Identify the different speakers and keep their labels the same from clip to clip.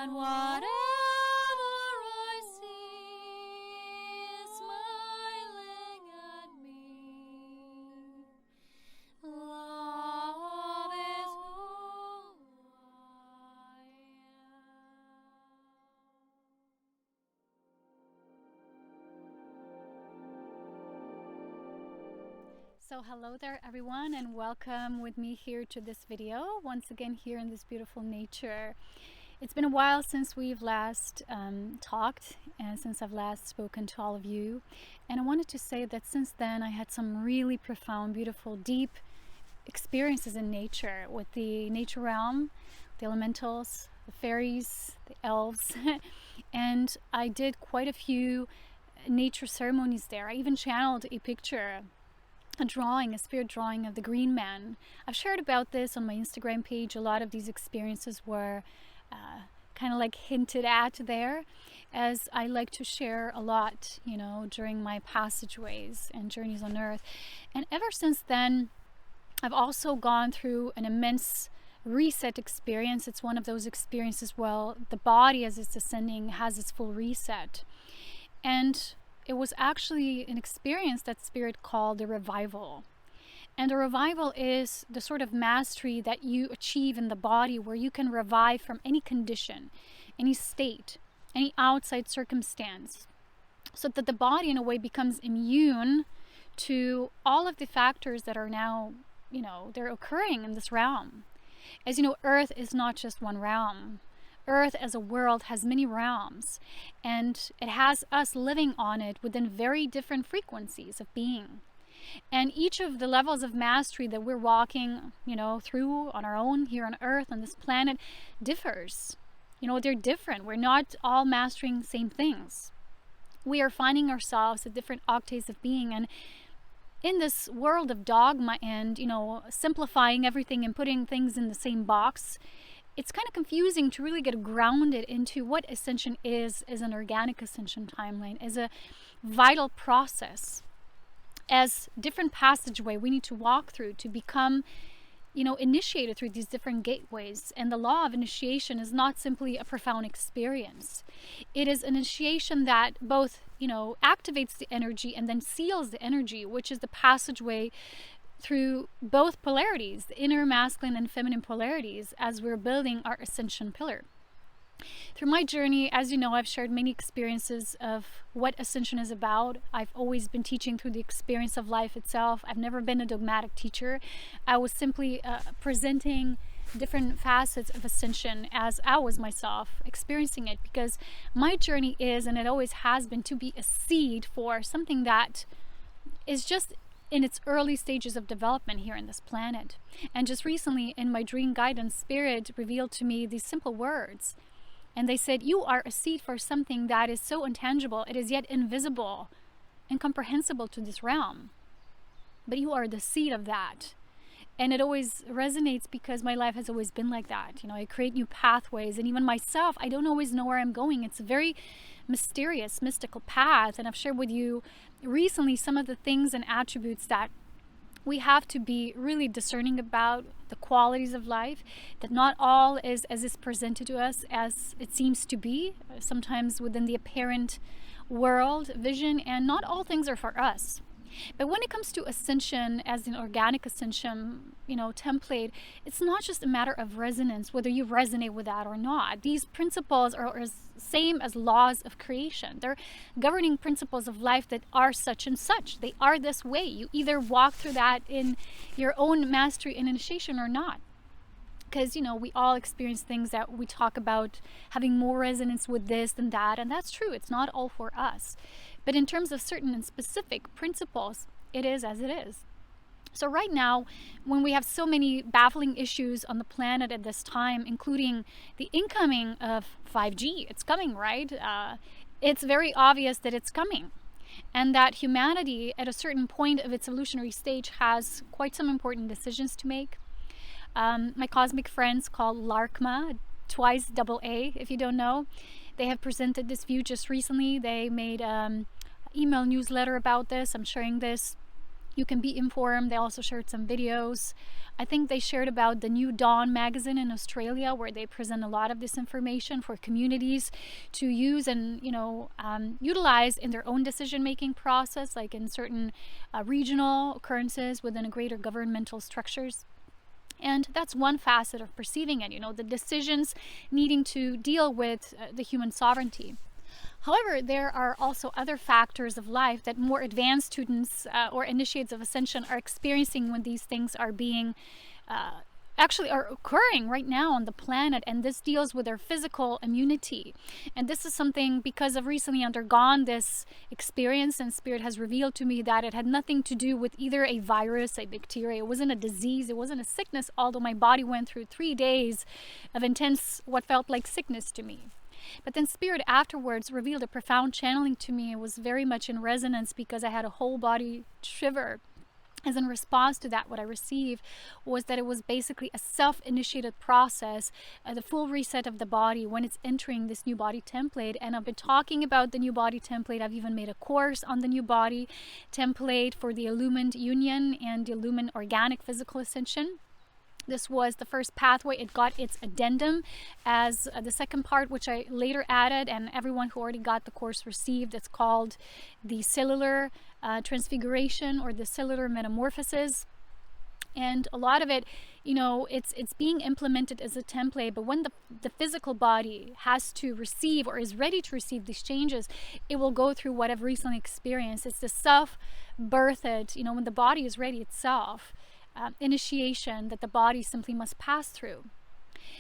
Speaker 1: that whatever I see is smiling at me. Love is who I am. So hello there everyone, and welcome with me here to this video once again here in this beautiful nature. It's been a while since we've last talked and since I've last spoken to all of you, and I wanted to say that since then I had some really profound, beautiful, deep experiences in nature with the nature realm, the elementals, the fairies, the elves, and I did quite a few nature ceremonies there. I even channeled a picture, a spirit drawing of the green man. I've shared about this on my Instagram page. A lot of these experiences were kind of like hinted at there, as I like to share a lot, during my passageways and journeys on earth. And ever since then, I've also gone through an immense reset experience. It's one of those experiences where the body, as it's ascending, has its full reset. And it was actually an experience that Spirit called a revival. And a revival is the sort of mastery that you achieve in the body where you can revive from any condition, any state, any outside circumstance, so that the body in a way becomes immune to all of the factors that are now, they're occurring in this realm. As you know, Earth is not just one realm. Earth as a world has many realms, and it has us living on it within very different frequencies of being. And each of the levels of mastery that we're walking, through on our own here on Earth, on this planet, differs. They're different. We're not all mastering the same things. We are finding ourselves at different octaves of being, and in this world of dogma and, simplifying everything and putting things in the same box, it's kind of confusing to really get grounded into what ascension is as an organic ascension timeline, as a vital process, as different passageway we need to walk through to become, initiated through these different gateways. And the law of initiation is not simply a profound experience. It is an initiation that both, activates the energy and then seals the energy, which is the passageway through both polarities, the inner masculine and feminine polarities, as we're building our ascension pillar. Through my journey, as you know, I've shared many experiences of what ascension is about. I've always been teaching through the experience of life itself. I've never been a dogmatic teacher. I was simply presenting different facets of ascension as I was myself experiencing it, because my journey is, and it always has been, to be a seed for something that is just in its early stages of development here on this planet. And just recently in my dream guidance, Spirit revealed to me these simple words. And they said, you are a seed for something that is so intangible, it is yet invisible, incomprehensible to this realm. But you are the seed of that. And it always resonates because my life has always been like that. I create new pathways, and even myself, I don't always know where I'm going. It's a very mysterious, mystical path. And I've shared with you recently some of the things and attributes that we have to be really discerning about, the qualities of life, that not all is as is presented to us as it seems to be, sometimes within the apparent world vision, and not all things are for us. But when it comes to ascension as an organic ascension, template, it's not just a matter of resonance, whether you resonate with that or not. These principles are as same as laws of creation. They're governing principles of life that are such and such. They are this way. You either walk through that in your own mastery and initiation or not. Because, we all experience things that we talk about having more resonance with this than that. And that's true. It's not all for us. But in terms of certain and specific principles, it is as it is. So right now, when we have so many baffling issues on the planet at this time, including the incoming of 5G, it's coming, right? It's very obvious that it's coming. And that humanity, at a certain point of its evolutionary stage, has quite some important decisions to make. My cosmic friends called LARCMA, twice double A, if you don't know, they have presented this view just recently. They made email newsletter about this. I'm sharing this You can be informed. They also shared some videos. I think they shared about the New Dawn magazine in Australia, where they present a lot of this information for communities to use and, utilize in their own decision-making process, like in certain regional occurrences within a greater governmental structures. And that's one facet of perceiving it, the decisions needing to deal with the human sovereignty. However, there are also other factors of life that more advanced students or initiates of Ascension are experiencing when these things are being actually are occurring right now on the planet, and this deals with their physical immunity. And this is something because I've recently undergone this experience, and Spirit has revealed to me that it had nothing to do with either a virus, a bacteria. It wasn't a disease, it wasn't a sickness, although my body went through 3 days of intense what felt like sickness to me. But then Spirit afterwards revealed a profound channeling to me. It was very much in resonance because I had a whole body shiver. As in response to that, what I received was that it was basically a self-initiated process, the full reset of the body when it's entering this new body template. And I've been talking about the new body template. I've even made a course on the new body template for the illumined union and the illumined organic physical ascension. This was the first pathway. It got its addendum as the second part, which I later added, and everyone who already got the course received. It's called the Cellular Transfiguration or the Cellular Metamorphosis. And a lot of it, it's being implemented as a template, but when the physical body has to receive or is ready to receive these changes, it will go through what I've recently experienced. It's the self-birthed, when the body is ready itself. Initiation that the body simply must pass through.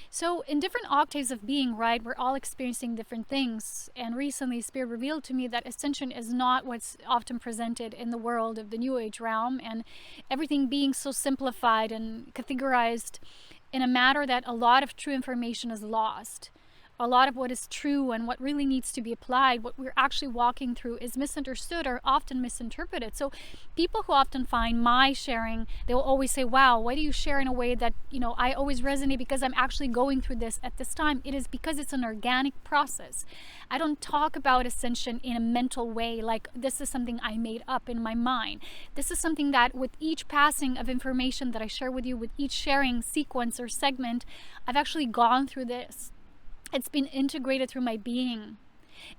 Speaker 1: So in different octaves of being, right, we're all experiencing different things. And recently Spirit revealed to me that Ascension is not what's often presented in the world of the New Age realm, and everything being so simplified and categorized in a matter that a lot of true information is lost. A lot of what is true and what really needs to be applied, what we're actually walking through, is misunderstood or often misinterpreted. So people who often find my sharing, they will always say, wow, why do you share in a way that, I always resonate because I'm actually going through this at this time? It is because it's an organic process. I don't talk about Ascension in a mental way, like this is something I made up in my mind. This is something that with each passing of information that I share with you, with each sharing sequence or segment, I've actually gone through this. It's been integrated through my being.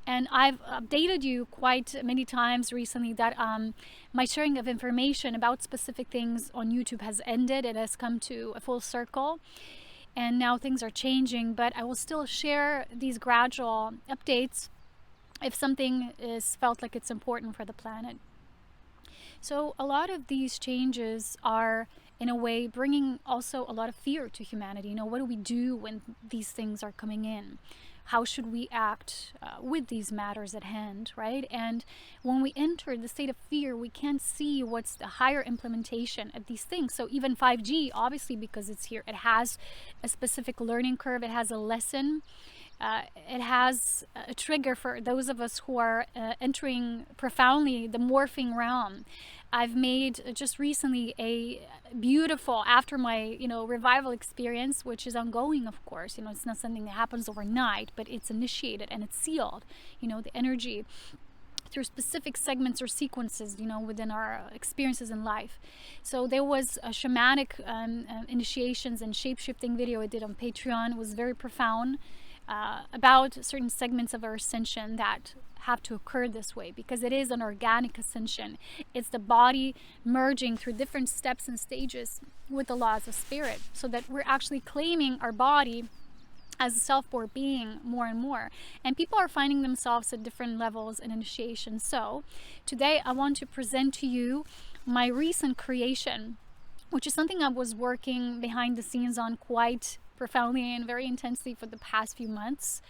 Speaker 1: And I've updated you quite many times recently that my sharing of information about specific things on YouTube has ended. It has come to a full circle. And now things are changing, but I will still share these gradual updates if something is felt like it's important for the planet. So a lot of these changes are, in a way, bringing also a lot of fear to humanity. What do we do when these things are coming in? How should we act with these matters at hand, right? And when we enter the state of fear, we can't see what's the higher implementation of these things. So even 5G, obviously, because it's here, it has a specific learning curve. It has a lesson. It has a trigger for those of us who are entering profoundly the morphing realm. I've made just recently a beautiful, after my revival experience, which is ongoing, of course. It's not something that happens overnight, but it's initiated and it's sealed, the energy through specific segments or sequences, within our experiences in life. So there was a shamanic initiations and shape-shifting video I did on Patreon. It was very profound. About certain segments of our ascension that have to occur this way, because it is an organic ascension. It's the body merging through different steps and stages with the laws of spirit, so that we're actually claiming our body as a self-born being more and more. And people are finding themselves at different levels in initiation. So today I want to present to you my recent creation, which is something I was working behind the scenes on quite profoundly and very intensely for the past few months.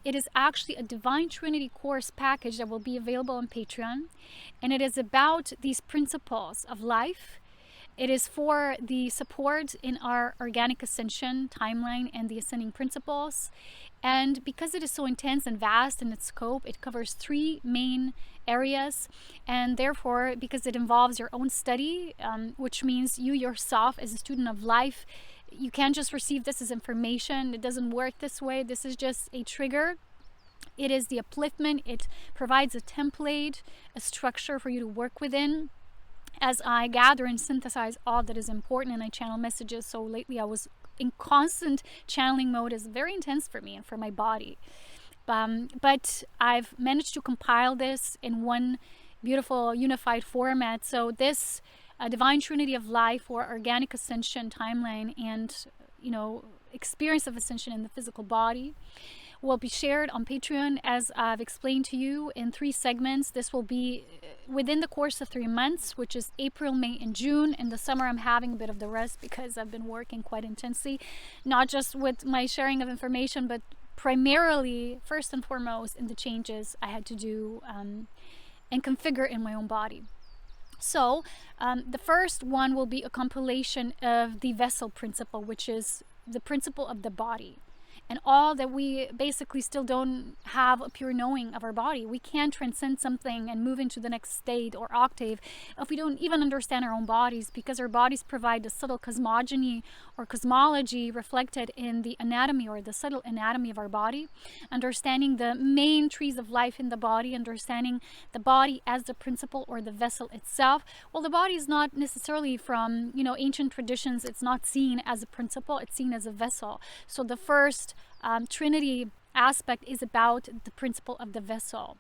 Speaker 1: It is actually a Divine Trinity course package that will be available on Patreon, and it is about these principles of life. It is for the support in our organic ascension timeline and the ascending principles. And because it is so intense and vast in its scope, it covers 3 main areas. And therefore, because it involves your own study, which means you yourself as a student of life, you can't just receive this as information. It doesn't work this way. This is just a trigger. It is the upliftment. It provides a template, a structure for you to work within. as I gather and synthesize all that is important and I channel messages. So lately I was in constant channeling mode. Is very intense for me and for my body. But I've managed to compile this in one beautiful unified format. So this divine trinity of life, or organic ascension timeline, and experience of ascension in the physical body, will be shared on Patreon, as I've explained to you, in 3 segments. This will be within the course of 3 months, which is April, May, and June. In the summer, I'm having a bit of the rest because I've been working quite intensely, not just with my sharing of information, but primarily, first and foremost, in the changes I had to do and configure in my own body. So the first one will be a compilation of the vessel principle, which is the principle of the body. And all that we basically still don't have a pure knowing of our body. We can't transcend something and move into the next state or octave if we don't even understand our own bodies, because our bodies provide the subtle cosmogony or cosmology reflected in the anatomy or the subtle anatomy of our body. Understanding the main trees of life in the body, understanding the body as the principle or the vessel itself. Well, the body is not necessarily from, ancient traditions. It's not seen as a principle. It's seen as a vessel. So the first Trinity aspect is about the principle of the vessel,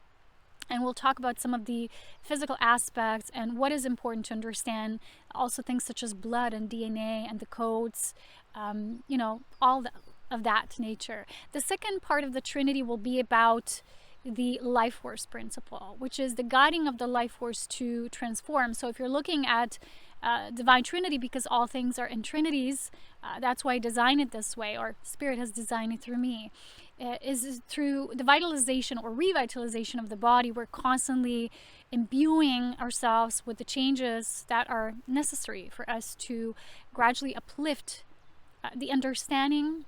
Speaker 1: and we'll talk about some of the physical aspects and what is important to understand, also things such as blood and DNA and the codes, all of that nature. The second part of the Trinity will be about the life force principle, which is the guiding of the life force to transform. So if you're looking at divine trinity, because all things are in trinities, that's why I designed it this way, or spirit has designed it through me, is through the vitalization or revitalization of the body. We're constantly imbuing ourselves with the changes that are necessary for us to gradually uplift the understanding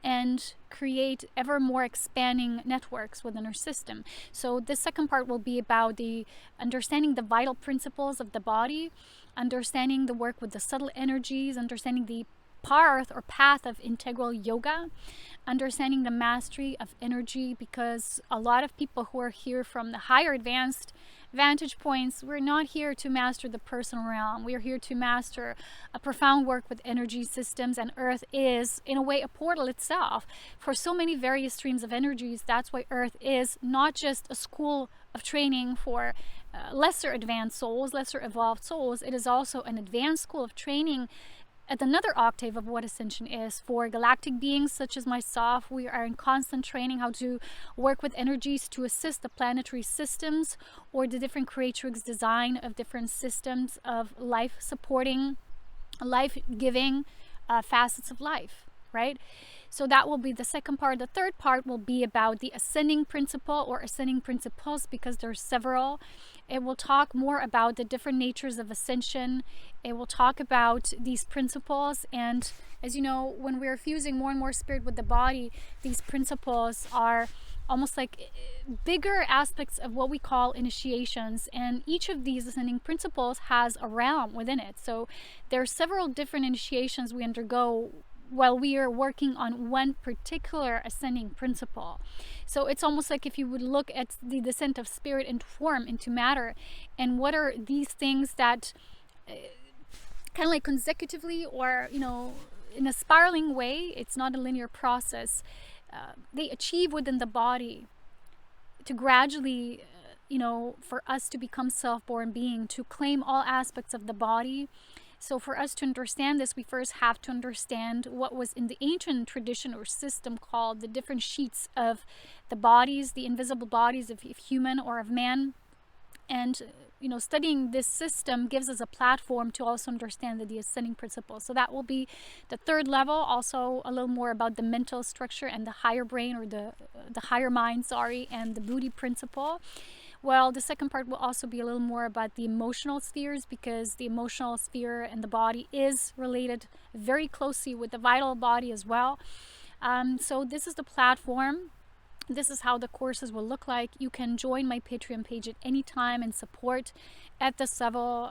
Speaker 1: and create ever more expanding networks within our system. So this second part will be about the understanding the vital principles of the body, understanding the work with the subtle energies, understanding the path of integral yoga, understanding the mastery of energy, because a lot of people who are here from the higher advanced vantage points, we're not here to master the personal realm. We are here to master a profound work with energy systems, and Earth is, in a way, a portal itself for so many various streams of energies. That's why Earth is not just a school of training for lesser advanced souls, lesser evolved souls. It is also an advanced school of training at another octave of what Ascension is for galactic beings such as myself. We are in constant training how to work with energies to assist the planetary systems or the different Creatrix design of different systems of life supporting, life-giving facets of life, right? So that will be the second part. The third part will be about the ascending principle or ascending principles, because there's several. It will talk more about the different natures of ascension. It will talk about these principles, and as you know, when we're fusing more and more spirit with the body, these principles are almost like bigger aspects of what we call initiations, and each of these ascending principles has a realm within it. So there are several different initiations we undergo while we are working on one particular ascending principle. So it's almost like if you would look at the descent of spirit into form, into matter, and what are these things that kind of like consecutively, or in a spiraling way, it's not a linear process, they achieve within the body to gradually for us to become self-born being, to claim all aspects of the body. So for us to understand this, we first have to understand what was in the ancient tradition or system called the different sheets of the bodies, the invisible bodies of human or of man. And studying this system gives us a platform to also understand the ascending principle. So that will be the third level. Also a little more about the mental structure and the higher brain, or the higher mind, and the Buddhi principle. Well, the second part will also be a little more about the emotional spheres, because the emotional sphere and the body is related very closely with the vital body as well. So this is the platform. This is how the courses will look like. You can join my Patreon page at any time and support at this level.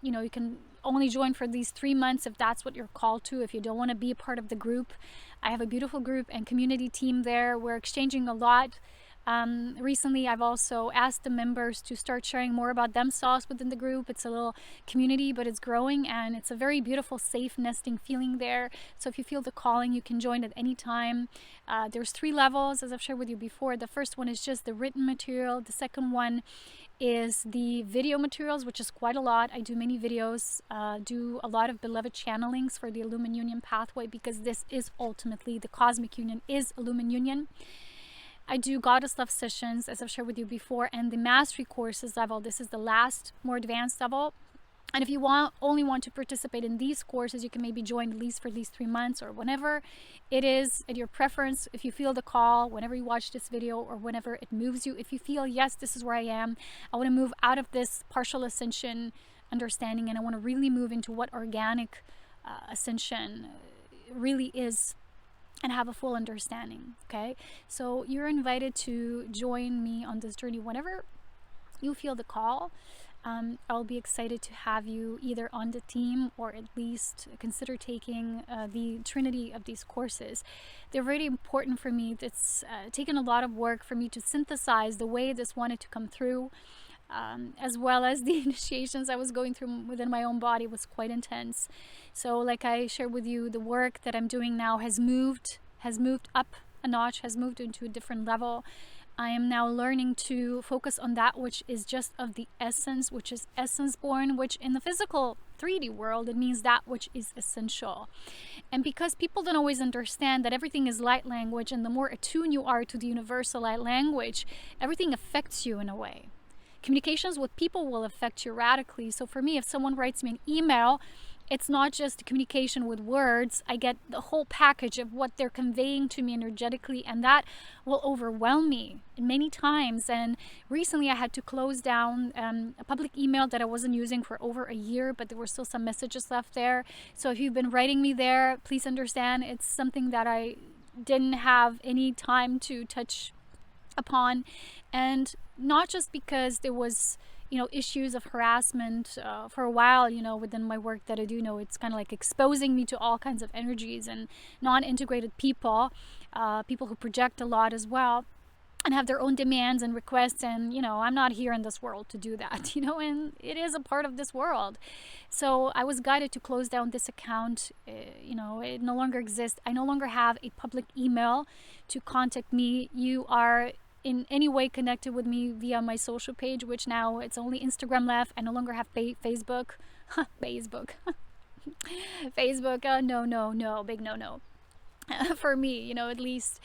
Speaker 1: You can only join for these 3 months if that's what you're called to. If you don't want to be a part of the group, I have a beautiful group and community team there. We're exchanging a lot Recently, I've also asked the members to start sharing more about themselves within the group. It's a little community, but it's growing, and it's a very beautiful, safe nesting feeling there. So if you feel the calling, you can join at any time. There's 3 levels, as I've shared with you before. The first one is just the written material. The second one is the video materials, which is quite a lot. I do many videos, do a lot of beloved channelings for the Illumin Union pathway, because this is ultimately the cosmic union is Illumin Union. I do Goddess Love sessions, as I've shared with you before, and the Mastery Courses level. This is the last, more advanced level. And if you only want to participate in these courses, you can maybe join at least for these 3 months, or whenever it is at your preference. If you feel the call, whenever you watch this video, or whenever it moves you, if you feel, yes, this is where I am, I want to move out of this partial ascension understanding, and I want to really move into what organic ascension really is, and have a full understanding. Okay, so you're invited to join me on this journey whenever you feel the call. I'll be excited to have you either on the team, or at least consider taking the trinity of these courses. They're very important for me. It's taken a lot of work for me to synthesize the way this wanted to come through, as well as the initiations I was going through within my own body was quite intense. So like I shared with you, the work that I'm doing now has moved up a notch, has moved into a different level. I am now learning to focus on that which is just of the essence, which is essence born, which in the physical 3D world, it means that which is essential. And because people don't always understand that everything is light language, and the more attuned you are to the universal light language, everything affects you in a way. Communications with people will affect you radically. So for me, if someone writes me an email, it's not just communication with words. I get the whole package of what they're conveying to me energetically, and that will overwhelm me many times. And recently I had to close down a public email that I wasn't using for over a year, but there were still some messages left there. So if you've been writing me there, please understand it's something that I didn't have any time to touch upon. And not just because there was issues of harassment for a while, within my work that I do. It's kind of like exposing me to all kinds of energies and non-integrated people, people who project a lot as well, and have their own demands and requests. And, I'm not here in this world to do that, and it is a part of this world. So I was guided to close down this account. It no longer exists. I no longer have a public email to contact me. You are in any way connected with me via my social page, which now it's only Instagram left. I no longer have Facebook. Facebook. Facebook, no, big no. For me, at least.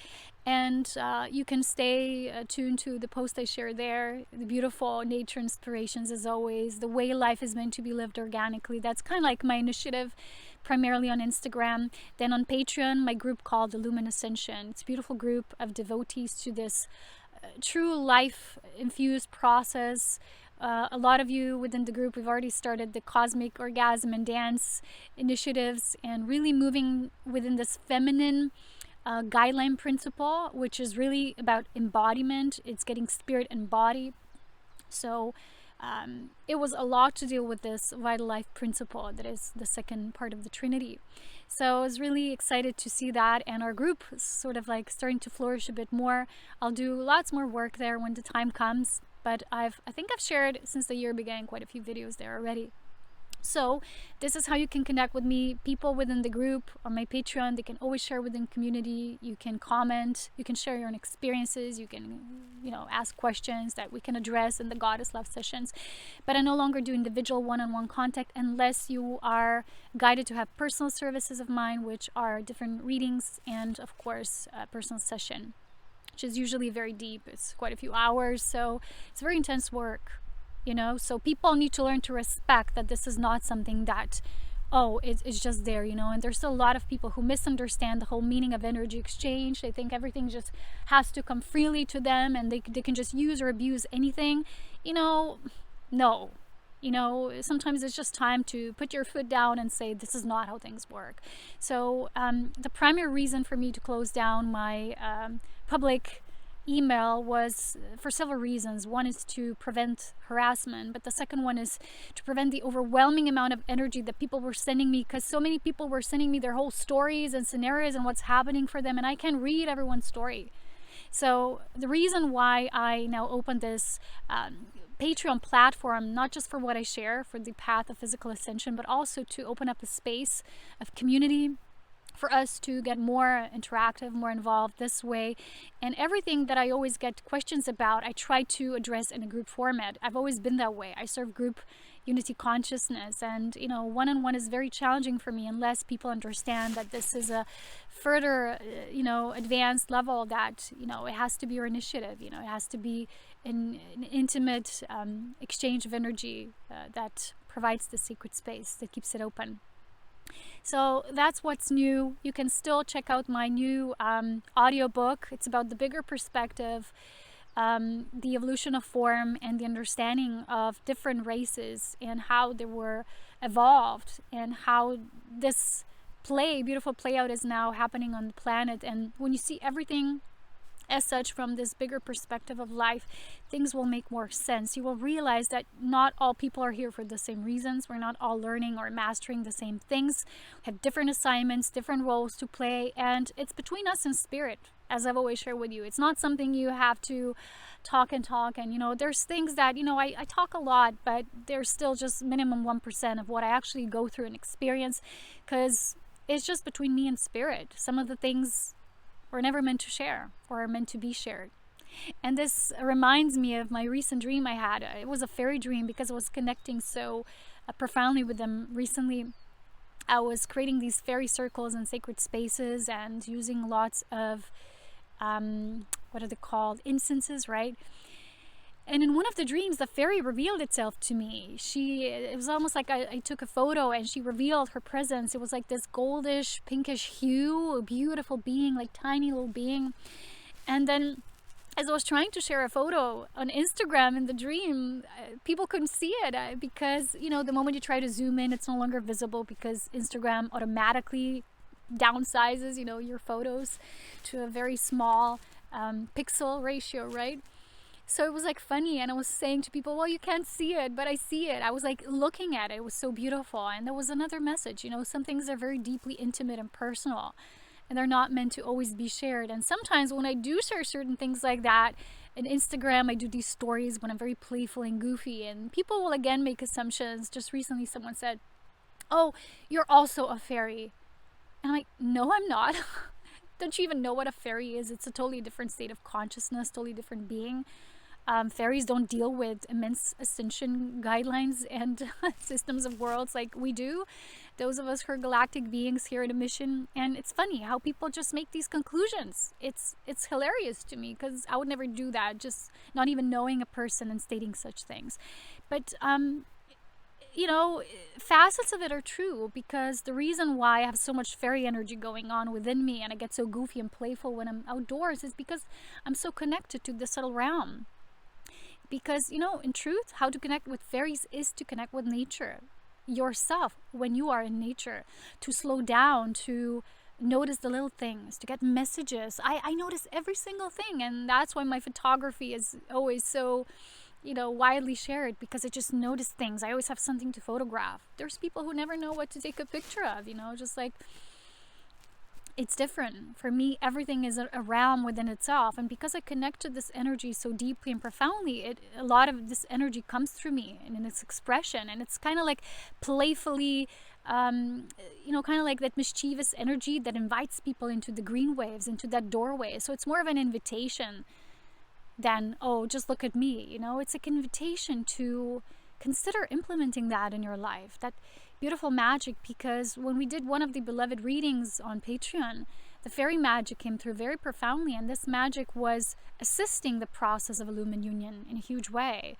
Speaker 1: And you can stay attuned to the post I share there, the beautiful nature inspirations as always, the way life is meant to be lived organically. That's kind of like my initiative, primarily on Instagram. Then on Patreon, my group called the Ascension. It's a beautiful group of devotees to this true life infused process. A lot of you within the group, we've already started the cosmic orgasm and dance initiatives, and really moving within this feminine guideline principle, which is really about embodiment. It's getting spirit and body. So it was a lot to deal with this vital life principle that is the second part of the Trinity. So I was really excited to see that, and our group is sort of like starting to flourish a bit more. I'll do lots more work there when the time comes, but I think I've shared since the year began quite a few videos there already. So this is how you can connect with me. People within the group or my Patreon, they can always share within community. You can comment, you can share your own experiences, you can ask questions that we can address in the Goddess Love sessions. But I no longer do individual one-on-one contact unless you are guided to have personal services of mine, which are different readings and of course a personal session, which is usually very deep. It's quite a few hours, so it's very intense work. So people need to learn to respect that this is not something that, it's just there, and there's still a lot of people who misunderstand the whole meaning of energy exchange. They think everything just has to come freely to them, and they can just use or abuse anything. No. Sometimes it's just time to put your foot down and say, this is not how things work. So the primary reason for me to close down my public email was for several reasons. One is to prevent harassment, but the second one is to prevent the overwhelming amount of energy that people were sending me, because so many people were sending me their whole stories and scenarios and what's happening for them, and I can't read everyone's story. So the reason why I now open this Patreon platform, not just for what I share for the path of physical ascension, but also to open up a space of community for us to get more interactive, more involved this way. And everything that I always get questions about, I try to address in a group format. I've always been that way. I serve group unity consciousness, and one-on-one is very challenging for me unless people understand that this is a further advanced level, that it has to be your initiative. It has to be an intimate exchange of energy that provides the sacred space that keeps it open. So that's what's new. You can still check out my new audiobook. It's about the bigger perspective, the evolution of form, and the understanding of different races and how they were evolved, and how this beautiful play out is now happening on the planet. And when you see everything as such from this bigger perspective of life, things will make more sense. You will realize that not all people are here for the same reasons. We're not all learning or mastering the same things. We have different assignments, different roles to play, and it's between us and spirit, as I've always shared with you. It's not something you have to talk and there's things that I talk a lot, but there's still just minimum 1% of what I actually go through and experience, because it's just between me and spirit. Some of the things were never meant to share or are meant to be shared. And this reminds me of my recent dream I had. It was a fairy dream because I was connecting so profoundly with them recently. I was creating these fairy circles and sacred spaces and using lots of what are they called? Incenses, right? And in one of the dreams, the fairy revealed itself to me. It was almost like I took a photo and she revealed her presence. It was like this goldish, pinkish hue, a beautiful being, like tiny little being. And then as I was trying to share a photo on Instagram in the dream, people couldn't see it because, the moment you try to zoom in, it's no longer visible because Instagram automatically downsizes, your photos to a very small pixel ratio, right? So it was like funny, and I was saying to people, well, you can't see it, but I see it. I was like looking at it. It was so beautiful. And there was another message, some things are very deeply intimate and personal, and they're not meant to always be shared. And sometimes when I do share certain things like that in Instagram, I do these stories when I'm very playful and goofy, and people will again make assumptions. Just recently someone said, oh, you're also a fairy. And I'm like, no, I'm not. Don't you even know what a fairy is? It's a totally different state of consciousness, totally different being. Fairies don't deal with immense ascension guidelines and systems of worlds like we do. Those of us who are galactic beings here in a mission. And it's funny how people just make these conclusions. It's hilarious to me because I would never do that, just not even knowing a person and stating such things. But facets of it are true, because the reason why I have so much fairy energy going on within me and I get so goofy and playful when I'm outdoors is because I'm so connected to the subtle realm. Because, in truth, how to connect with fairies is to connect with nature, yourself, when you are in nature, to slow down, to notice the little things, to get messages. I notice every single thing, and that's why my photography is always so widely shared, because I just notice things. I always have something to photograph. There's people who never know what to take a picture of, just like, it's different. For me, everything is a realm within itself. And because I connect to this energy so deeply and profoundly, a lot of this energy comes through me and in its expression. And it's kind of like playfully, kind of like that mischievous energy that invites people into the green waves, into that doorway. So it's more of an invitation than, oh, just look at me. It's like an invitation to consider implementing that in your life, that beautiful magic. Because when we did one of the beloved readings on Patreon, the fairy magic came through very profoundly, and this magic was assisting the process of illumination in a huge way.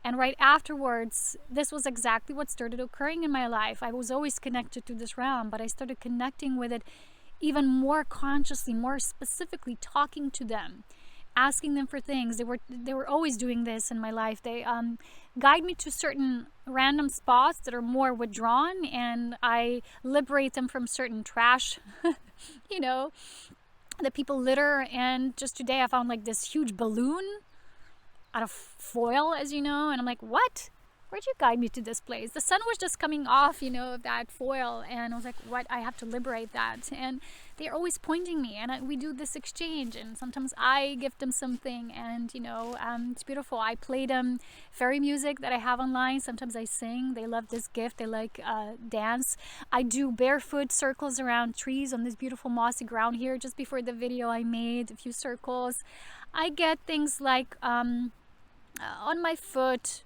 Speaker 1: And right afterwards, this was exactly what started occurring in my life. I was always connected to this realm, but I started connecting with it even more consciously, more specifically, talking to them, asking them for things. They were always doing this in my life. They guide me to certain random spots that are more withdrawn, and I liberate them from certain trash, that people litter. And just today I found like this huge balloon out of foil, as and I'm like, what? Where'd you guide me to this place? The sun was just coming off, of that foil, and I was like, what? I have to liberate that. And they're always pointing me, and we do this exchange, and sometimes I give them something, and it's beautiful. I play them fairy music that I have online. Sometimes I sing. They love this gift. They like dance. I do barefoot circles around trees on this beautiful mossy ground here. Just before the video I made a few circles. I get things like on my foot,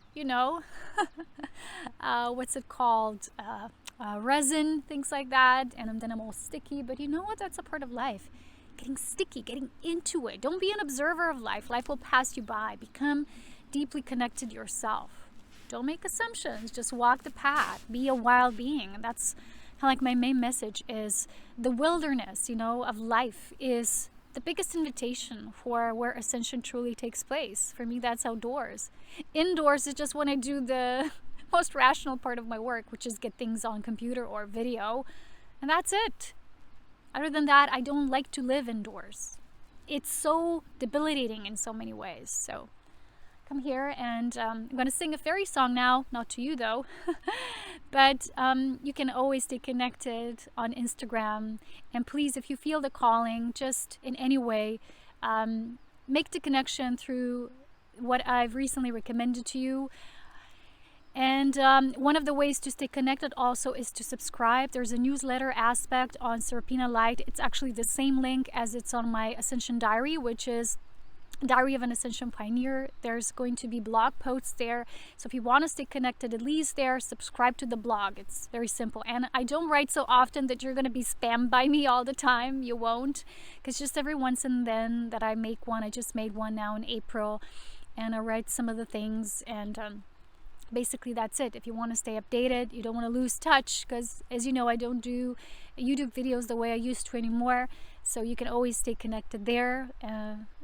Speaker 1: what's it called, resin, things like that, and then I'm all sticky. But you know what, that's a part of life, getting sticky, getting into it. Don't be an observer of life. Life will pass you by. Become deeply connected yourself. Don't make assumptions, just walk the path, be a wild being. And that's kind of like my main message is the wilderness, of life is the biggest invitation for where ascension truly takes place. For me, that's outdoors. Indoors is just when I do the most rational part of my work, which is get things on computer or video, and that's it. Other than that, I don't like to live indoors. It's so debilitating in so many ways. So come here, and I'm going to sing a fairy song now, not to you though, but you can always stay connected on Instagram, and please, if you feel the calling, just in any way, make the connection through what I've recently recommended to you. And one of the ways to stay connected also is to subscribe. There's a newsletter aspect on Serapina Light. It's actually the same link as it's on my Ascension Diary, which is Diary of an Ascension Pioneer. There's going to be blog posts there. So if you want to stay connected, at least there, subscribe to the blog. It's very simple. And I don't write so often that you're going to be spammed by me all the time. You won't. Because just every once and then that I make one. I just made one now in April. And I write some of the things. And basically that's it. If you want to stay updated, you don't want to lose touch. Because as you know, I don't do YouTube videos the way I used to anymore. So you can always stay connected there.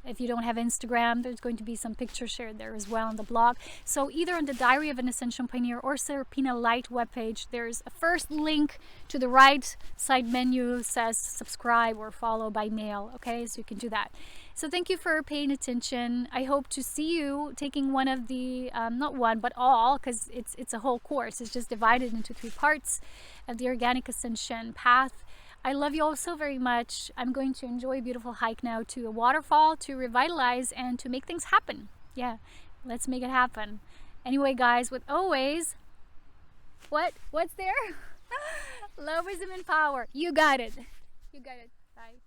Speaker 1: If you don't have Instagram, there's going to be some pictures shared there as well on the blog. So either on the Diary of an Ascension Pioneer or Serapina Light webpage, there's a first link to the right side menu says subscribe or follow by mail. Okay, so you can do that. So thank you for paying attention. I hope to see you taking one of the, not one, but all, because it's a whole course. It's just divided into 3 parts of the Organic Ascension path. I love you all so very much. I'm going to enjoy a beautiful hike now to a waterfall to revitalize and to make things happen. Yeah, let's make it happen. Anyway, guys, with always, what's there? Love, wisdom, and power. You got it. You got it. Bye.